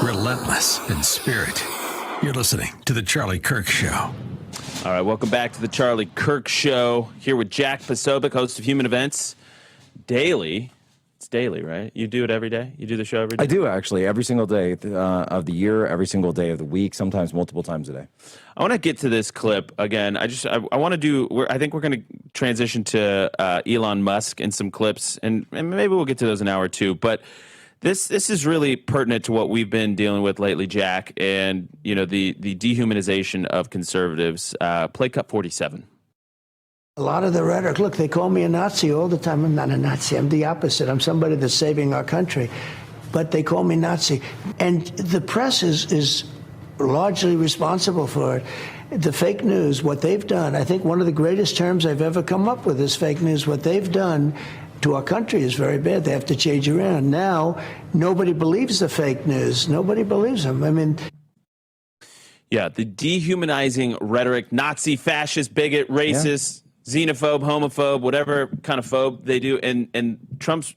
Relentless in spirit. You're listening to The Charlie Kirk Show. All right, welcome back to The Charlie Kirk Show. Here with Jack Posobiec, host of Human Events Daily. It's daily, right? You do it every day? You do the show every day? I do, actually. Every single day of the year, every single day of the week, sometimes multiple times a day. I want to get to this clip again. I want to do, I think we're going to transition to Elon Musk and some clips, and maybe we'll get to those in an hour or two. But this is really pertinent to what we've been dealing with lately, Jack, and the dehumanization of conservatives. Play cut 47. A lot of the rhetoric, look, they call me a Nazi all the time. I'm not a Nazi. I'm the opposite. I'm somebody that's saving our country. But they call me Nazi. And the press is largely responsible for it. The fake news, what they've done, I think one of the greatest terms I've ever come up with is fake news. What they've done to our country is very bad. They have to change around. Now, nobody believes the fake news. Nobody believes them. I mean... Yeah, the dehumanizing rhetoric, Nazi, fascist, bigot, racist... xenophobe, homophobe, whatever kind of phobe they do. And Trump's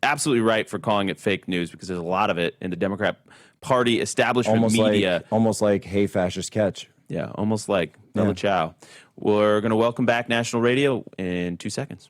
absolutely right for calling it fake news because there's a lot of it in the Democrat Party establishment media. Almost like, hey, fascist, catch. Yeah, almost like Bella Ciao. We're going to welcome back National Radio in 2 seconds.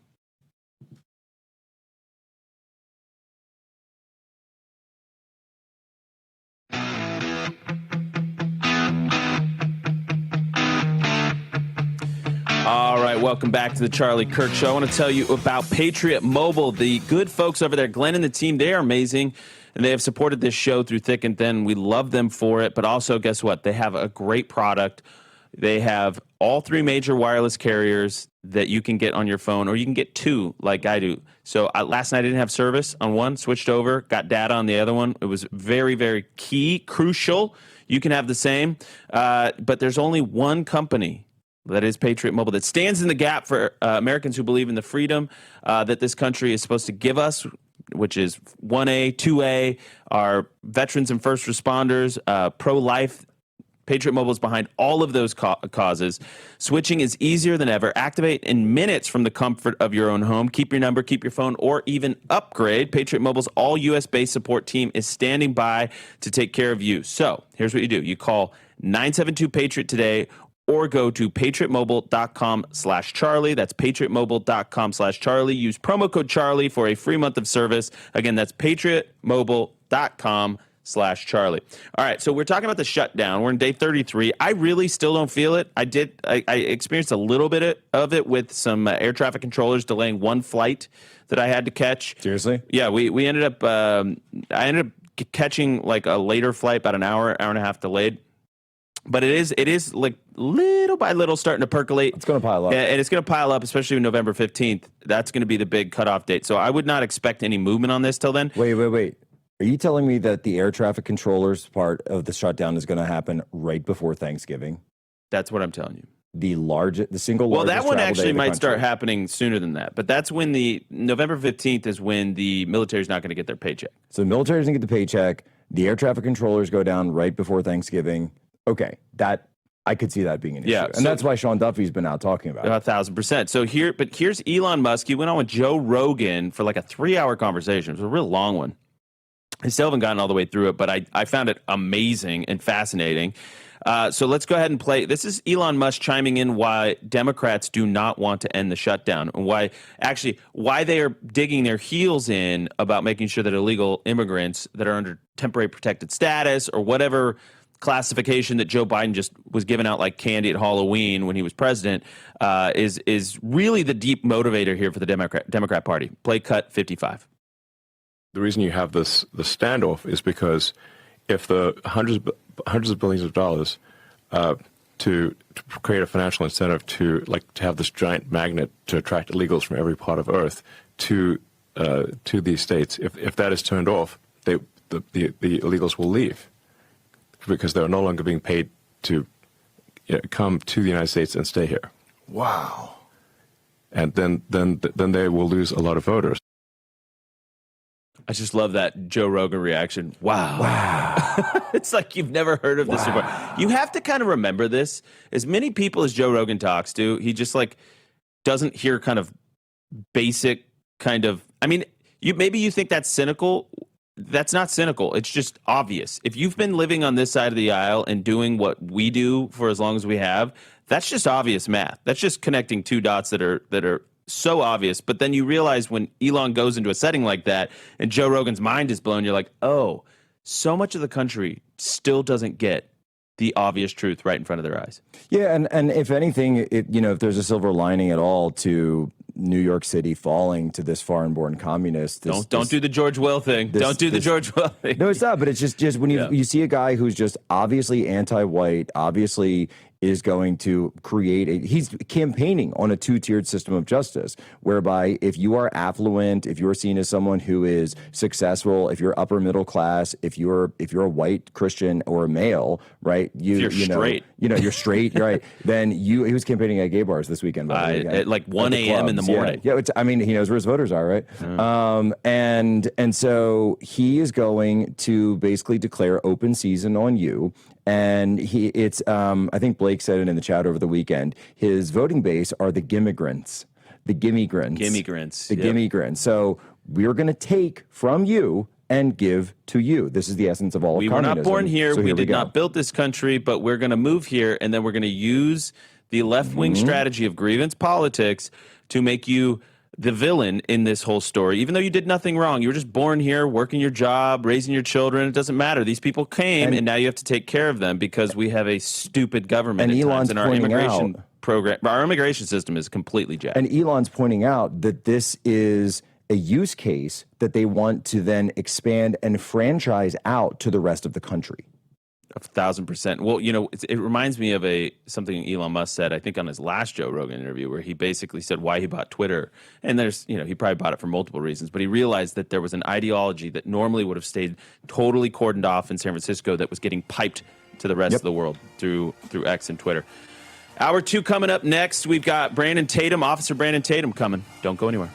All right, welcome back to the Charlie Kirk Show. I want to tell you about Patriot Mobile. The good folks over there, Glenn and the team, they are amazing, and they have supported this show through thick and thin. We love them for it, but also, guess what? They have a great product. They have all three major wireless carriers that you can get on your phone, or you can get two like I do. So last night I didn't have service on one, switched over, got data on the other one. It was very, very crucial. You can have the same, but there's only one company that is Patriot Mobile, that stands in the gap for Americans who believe in the freedom that this country is supposed to give us, which is 1A, 2A, our veterans and first responders, pro-life. Patriot Mobile is behind all of those causes. Switching is easier than ever. Activate in minutes from the comfort of your own home. Keep your number, keep your phone, or even upgrade. Patriot Mobile's all U.S.-based support team is standing by to take care of you. So here's what you do. You call 972-PATRIOT today, or go to patriotmobile.com/Charlie. That's patriotmobile.com/Charlie. Use promo code Charlie for a free month of service. Again, that's patriotmobile.com/Charlie. All right, so we're talking about the shutdown. We're in day 33. I really still don't feel it. I experienced a little bit of it with some air traffic controllers delaying one flight that I had to catch. Seriously? Yeah, we ended up, I ended up catching like a later flight, about an hour and a half delayed. But it is like little by little starting to percolate. It's going to pile up. And it's going to pile up, especially on November 15th. That's going to be the big cutoff date. So I would not expect any movement on this till then. Wait. Are you telling me that the air traffic controllers part of the shutdown is going to happen right before Thanksgiving? That's what I'm telling you. The single largest. Well, that one actually might start happening sooner than that. But that's when the November 15th is when the military is not going to get their paycheck. So the military doesn't get the paycheck. The air traffic controllers go down right before Thanksgiving. Okay, that I could see that being an issue. Yeah, and that's why Sean Duffy's been out talking about it. 1,000%. So here's Elon Musk. He went on with Joe Rogan for like a 3-hour conversation. It was a real long one. I still haven't gotten all the way through it, but I found it amazing and fascinating. So let's go ahead and play. This is Elon Musk chiming in why Democrats do not want to end the shutdown, and why they are digging their heels in about making sure that illegal immigrants that are under temporary protected status or whatever classification that Joe Biden just was giving out like candy at Halloween when he was president is really the deep motivator here for the Democrat Party. Play cut 55. The reason you have the standoff is because if the hundreds of billions of dollars to create a financial incentive to have this giant magnet to attract illegals from every part of Earth to these states, if that is turned off, the illegals will leave, because they're no longer being paid to come to the United States and stay here. Wow. And then they will lose a lot of voters. I just love that Joe Rogan reaction. Wow. It's like you've never heard of this before. You have to kind of remember this. As many people as Joe Rogan talks to, he just doesn't hear kind of basic kind of, maybe you think that's cynical. that's not cynical. It's just obvious. If you've been living on this side of the aisle and doing what we do for as long as we have, that's just obvious math. That's just connecting two dots that are so obvious. But then you realize when Elon goes into a setting like that and Joe Rogan's mind is blown, you're like, oh, so much of the country still doesn't get the obvious truth right in front of their eyes. Yeah, and if anything, if there's a silver lining at all to New York City falling to this foreign-born communist, don't do the George Will thing. Don't do the George Will thing. No, it's not. But it's just when you see a guy who's just obviously anti-white, obviously is going to create he's campaigning on a two-tiered system of justice, whereby if you are affluent, if you're seen as someone who is successful, if you're upper middle class, if you're a white Christian or a male, right? You're straight. You're straight, right? Then he was campaigning at gay bars this weekend, by the way, at like 1 a.m. in the morning. Yeah, he knows where his voters are, right? And so he is going to basically declare open season on you. And I think Blake said it in the chat over the weekend. His voting base are the gimmigrants. The gimmigrants. So we're going to take from you and give to you. This is the essence of all of communism. We were not born here. So we did not build this country, but we're going to move here, and then we're going to use the left-wing strategy of grievance politics to make you the villain in this whole story, even though you did nothing wrong. You were just born here, working your job, raising your children. It doesn't matter. These people came, and now you have to take care of them because we have a stupid government at times, and our immigration program, our immigration system is completely jacked. And Elon's pointing out that this is a use case that they want to then expand and franchise out to the rest of the country. 1,000%. Well, it reminds me of something Elon Musk said, I think on his last Joe Rogan interview, where he basically said why he bought Twitter. And he probably bought it for multiple reasons, but he realized that there was an ideology that normally would have stayed totally cordoned off in San Francisco that was getting piped to the rest of the world through X and Twitter. Hour 2 coming up next. We've got Officer Brandon Tatum coming. Don't go anywhere.